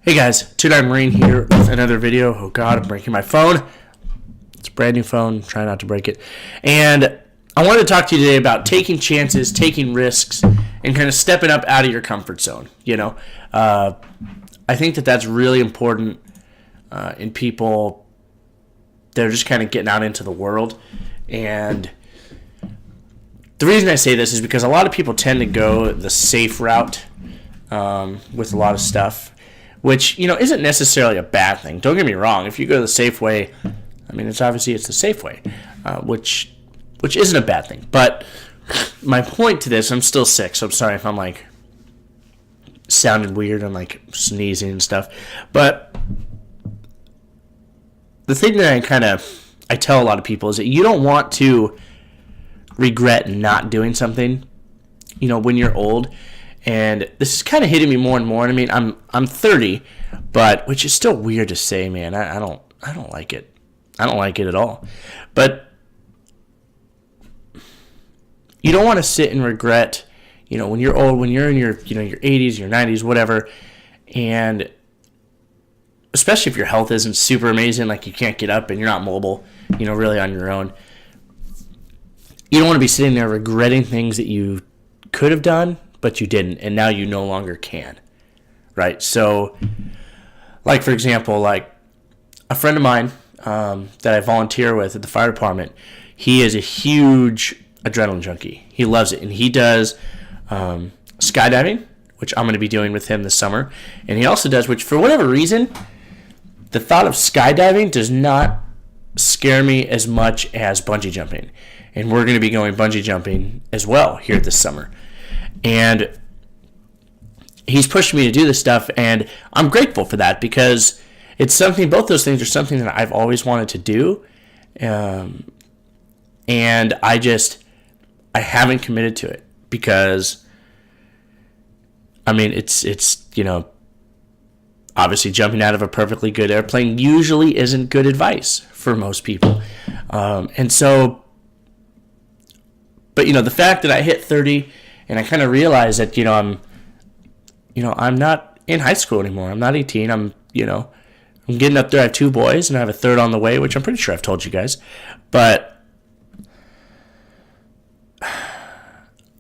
Hey guys, Two-Time Marine here with another video. Oh god, I'm breaking my phone. It's a brand new phone, try not to break it. And I wanted to talk to you today about taking chances, taking risks, and kind of stepping up out of your comfort zone. I think that that's really important in people that are just kind of getting out into the world. And the reason I say this is because a lot of people tend to go the safe route with a lot of stuff, which, isn't necessarily a bad thing. Don't get me wrong. If you go the safe way, it's the safe way, which isn't a bad thing. But my point to this, I'm still sick, so I'm sorry if I'm sounding weird and sneezing and stuff. But the thing that I tell a lot of people is that you don't want to regret not doing something, when you're old. And this is kind of hitting me more and more. I'm 30, but which is still weird to say, man. I don't like it. I don't like it at all. But you don't want to sit and regret, when you're old, when you're in your, your 80s, your 90s, whatever, and especially if your health isn't super amazing, like you can't get up and you're not mobile, really on your own. You don't want to be sitting there regretting things that you could have done, but you didn't, and now you no longer can, right? So, for example, a friend of mine that I volunteer with at the fire department, he is a huge adrenaline junkie. He loves it, and he does skydiving, which I'm going to be doing with him this summer, and he also does, which for whatever reason, the thought of skydiving does not scare me as much as bungee jumping, and we're going to be going bungee jumping as well here this summer. And he's pushing me to do this stuff, and I'm grateful for that because it's something, both those things are something that I've always wanted to do. And I haven't committed to it because, it's obviously jumping out of a perfectly good airplane usually isn't good advice for most people. And so, but the fact that I hit 30 and I kind of realized that, I'm not in high school anymore. I'm not 18. I'm getting up there. I have 2 boys and I have a third on the way, which I'm pretty sure I've told you guys. But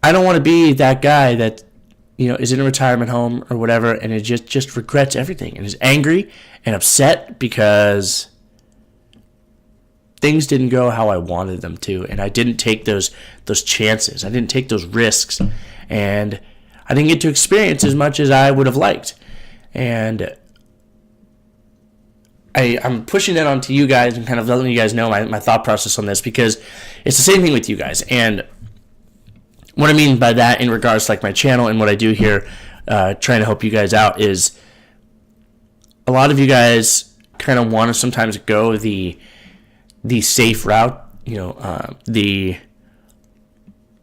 I don't want to be that guy that, is in a retirement home or whatever and it just regrets everything and is angry and upset because things didn't go how I wanted them to, and I didn't take those chances. I didn't take those risks, and I didn't get to experience as much as I would have liked. And I'm pushing that onto you guys and kind of letting you guys know my thought process on this because it's the same thing with you guys. And what I mean by that in regards to my channel and what I do here, trying to help you guys out, is a lot of you guys kind of want to sometimes go the safe route, the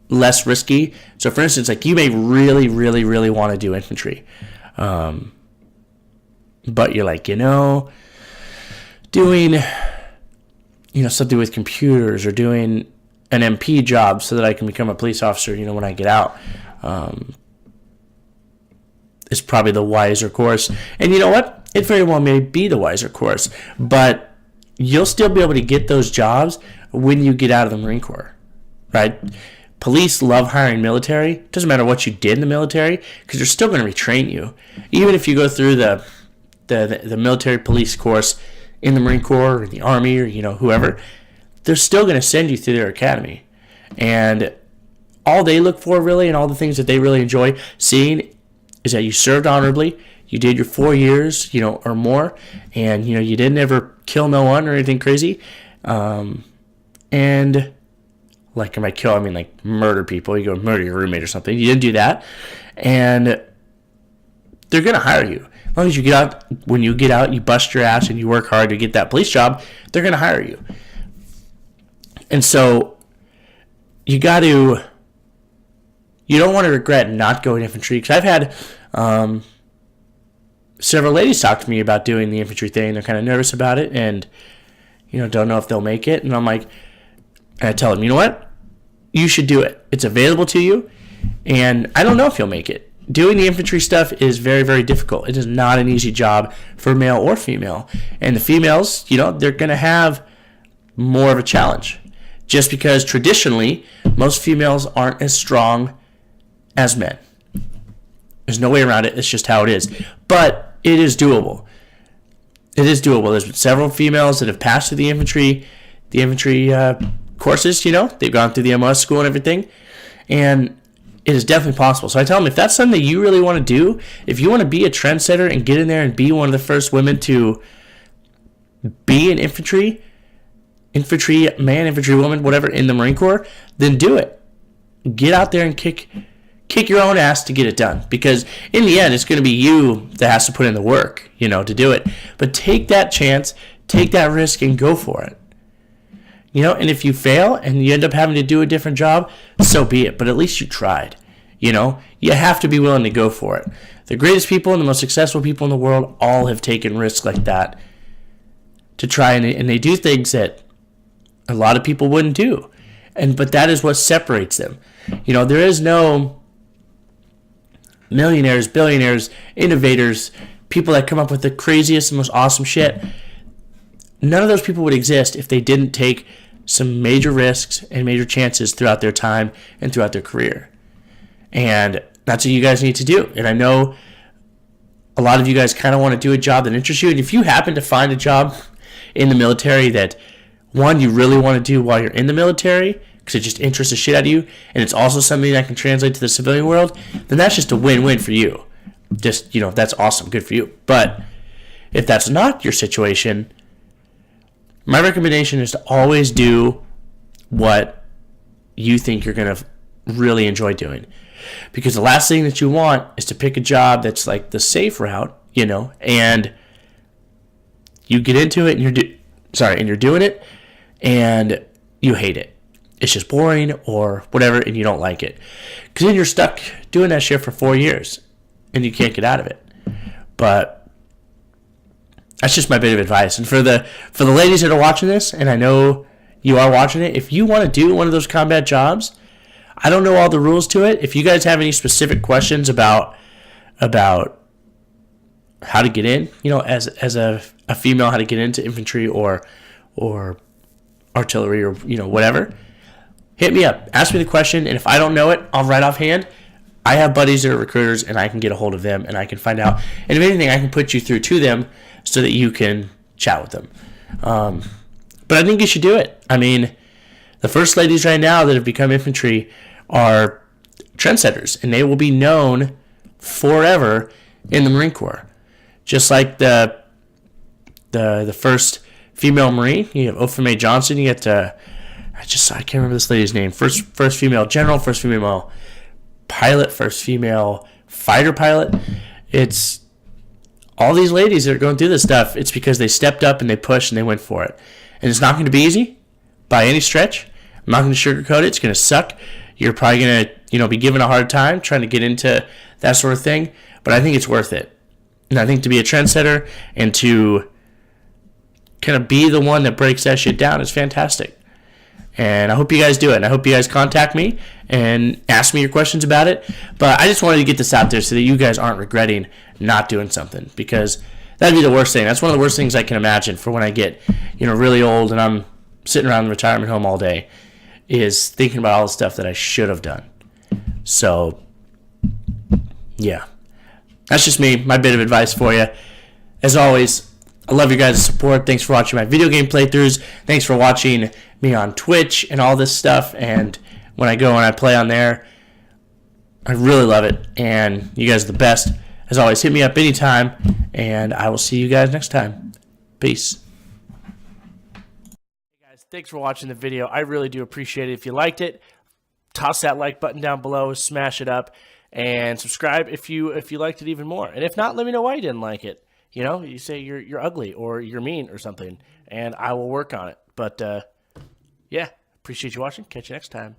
less risky. So for instance, you may really, really, really want to do infantry. But you're doing, something with computers or doing an MP job so that I can become a police officer, when I get out, is probably the wiser course. And you know what? It very well may be the wiser course, but you'll still be able to get those jobs when you get out of the Marine Corps, right? Police love hiring military. It doesn't matter what you did in the military because they're still going to retrain you. Even if you go through the military police course in the Marine Corps or the Army or, whoever, they're still going to send you through their academy. And all they look for really and all the things that they really enjoy seeing is that you served honorably, you did your 4 years, or more, and, you didn't ever kill no one or anything crazy. And, by kill, murder people. You go murder your roommate or something. You didn't do that. And they're going to hire you. As long as you get out, when you get out, you bust your ass and you work hard to get that police job, they're going to hire you. And so, you don't want to regret not going infantry, because I've had several ladies talk to me about doing the infantry thing. They're kind of nervous about it and, don't know if they'll make it. And and I tell them, you know what? You should do it. It's available to you. And I don't know if you'll make it. doing the infantry stuff is very, very difficult. It is not an easy job for male or female. And the females, they're going to have more of a challenge. Just because traditionally, most females aren't as strong as men. There's no way around it. It's just how it is. But it is doable. It is doable. There's been several females that have passed through the infantry courses. They've gone through the MOS school and everything. And it is definitely possible. So I tell them, if that's something that you really want to do, if you want to be a trendsetter and get in there and be one of the first women to be an infantry man, infantry woman, whatever, in the Marine Corps, then do it. Get out there and kick your own ass to get it done. Because in the end, it's going to be you that has to put in the work, to do it. But take that chance, take that risk, and go for it. And if you fail and you end up having to do a different job, so be it. But at least you tried. You have to be willing to go for it. The greatest people and the most successful people in the world all have taken risks like that to try, and they do things that a lot of people wouldn't do. But that is what separates them. There is no millionaires, billionaires, innovators, people that come up with the craziest and most awesome shit. None of those people would exist if they didn't take some major risks and major chances throughout their time and throughout their career. And that's what you guys need to do. And I know a lot of you guys kind of want to do a job that interests you. And if you happen to find a job in the military that, one, you really want to do while you're in the military, because it just interests the shit out of you, and it's also something that can translate to the civilian world, then that's just a win-win for you. Just, that's awesome. Good for you. But if that's not your situation, my recommendation is to always do what you think you're going to really enjoy doing. Because the last thing that you want is to pick a job that's like the safe route, and you get into it and you're doing it and you hate it. It's just boring or whatever, and you don't like it. Because then you're stuck doing that shit for 4 years and you can't get out of it. But that's just my bit of advice. And for the ladies that are watching this, and I know you are watching it, if you want to do one of those combat jobs, I don't know all the rules to it. If you guys have any specific questions about how to get in, as a female, how to get into infantry or artillery or whatever, hit me up. Ask me the question, and if I don't know it, I'll write offhand. I have buddies that are recruiters, and I can get a hold of them, and I can find out. And if anything, I can put you through to them so that you can chat with them. But I think you should do it. I mean, the first ladies right now that have become infantry are trendsetters, and they will be known forever in the Marine Corps. Just like the first female Marine, you have Ophir Johnson. You get I can't remember this lady's name. First female general, first female pilot, first female fighter pilot. It's all these ladies that are going through this stuff. It's because they stepped up and they pushed and they went for it. And it's not going to be easy by any stretch. I'm not going to sugarcoat it. It's going to suck. You're probably going to, be given a hard time trying to get into that sort of thing. But I think it's worth it. And I think to be a trendsetter and to kind of be the one that breaks that shit down is fantastic. And I hope you guys do it. And I hope you guys contact me and ask me your questions about it. But I just wanted to get this out there so that you guys aren't regretting not doing something. Because that'd be the worst thing. That's one of the worst things I can imagine for when I get, really old and I'm sitting around the retirement home all day, is thinking about all the stuff that I should have done. So, yeah. That's just me, my bit of advice for you. As always, I love your guys' support. Thanks for watching my video game playthroughs. Thanks for watching me on Twitch and all this stuff. And when I go and I play on there, I really love it. And you guys are the best. As always, hit me up anytime. And I will see you guys next time. Peace. Hey guys, thanks for watching the video. I really do appreciate it. If you liked it, toss that like button down below. Smash it up. And subscribe if you liked it even more. And if not, let me know why you didn't like it. You say you're ugly or you're mean or something, and I will work on it. But, yeah, appreciate you watching. Catch you next time.